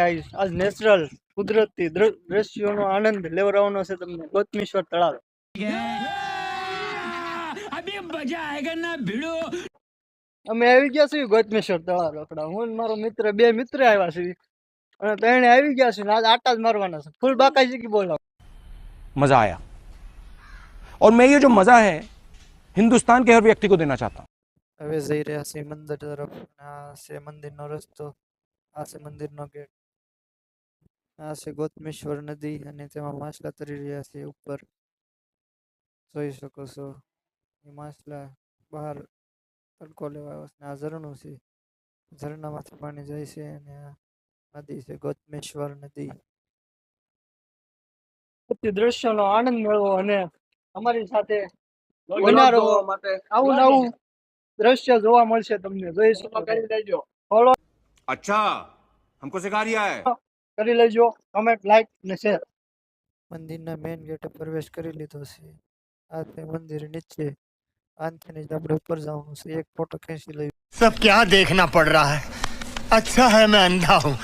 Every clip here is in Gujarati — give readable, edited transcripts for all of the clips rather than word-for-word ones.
આજ નેચરલ કુદરતી દ્રશ્યોનો આનંદ લેવડાવવાનો છે તમને ગોતમેશ્વર તળાવ. અમે આવી ગયા છીએ ગોતમેશ્વર તળાવ રોકડા. હું ને મારો મિત્ર, બે મિત્ર આવ્યા છીએ અને ત્રણે આવી ગયા છે. આજ આટા જ મારવાના છે. ફૂલ બાકાજી કી બોલાવ. मजा आया और मैं ये जो मजा है हिंदुस्तान के हर व्यक्ति को देना चाहता हूँ. હવે જઈ રહ્યા છે મંદિર તરફ. આ છે મંદિરનો રસ્તો, આ છે મંદિરનો ગેટ, આ છે ગોતમેશ્વર નદી અને તેમાં માછલા તરી રહ્યા છે. ઉપર જોઈ શકો છો એ માછલા બહાર તડકો લેવા આવ્યા છે. આ ઝરણું છે, ઝરણામાંથી પાણી જાય છે અને આ નદી છે ગોતમેશ્વર નદી. દ્રશ્યોનો આનંદ મેળવો અને અમારી સાથે બન્યા રહો. આવું નવું દ્રશ્ય જોવા મળશે તમને. જોઈ શકો કરી લેજો, ફોલો अच्छा हमको सिखा रिया है. કરી લેજો, કમેન્ટ, લાઈક ને શેર. મંદિરના મેઇન ગેટે પ્રવેશ કરી લીધો છે. આ તે મંદિર નીચે આનથી જ આપણે ઉપર જવાનું છે. એક ફોટો ખેંચી લઈ. सब क्या देखना पड़ रहा है? अच्छा है मैं अंधा हूँ.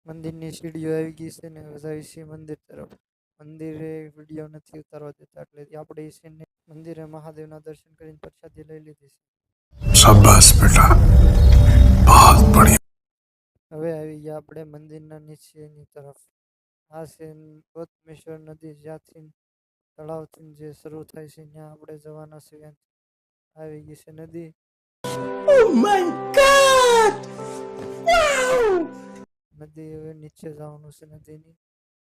મંદિરની સીડીઓ આવી ગઈ છે ને જાય છે મંદિર તરફ. મંદિરે વિડીયો નથી ઉતારવા દેતા એટલે આપણે છે મંદિરે મહાદેવના દર્શન કરીને પ્રસાદી લઈ લીધી છે. શાબાશ બેટા, બહુત બઢિયા. હવે આવી ગયા આપણે મંદિરના નીચેની તરફ. આ છે ગોતમેશ્વર નદી, જ્યાંથી તળાવથી જે શરૂ થાય છે ત્યાં આપણે જવાના છે. આવી ગઈ છે નદી. નદી હવે નીચે જવાનું છે નદીની,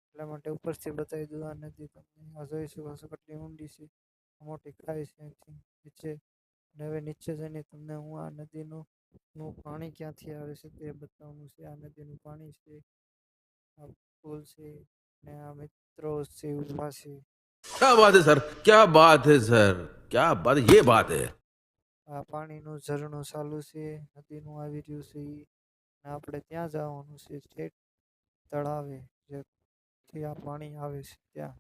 એટલા માટે ઉપરથી બતાવી દઉં. આ નદી તમને આ જોઈ શકો છો કેટલી ઊંડી છે, મોટી ખાઈ છે અહીંથી નીચે. અને હવે નીચે જઈને તમને હું આ નદીનું પાણી ક્યાંથી આવે છે તે બતાવવાનું છે. આ નદીનું પાણી છે, આ પુલ છે ને આ મિત્રો છે ઊભા છે. क्या बात है सर, क्या बात है सर, क्या बात, ये बात है. આ પાણીનું ઝરણું ચાલુ છે, નદીનું આવી રહ્યું છે. આપણે ત્યાં જવાનું છે, ઠેઠ તળાવે જેથી આ પાણી આવે છે ત્યાં.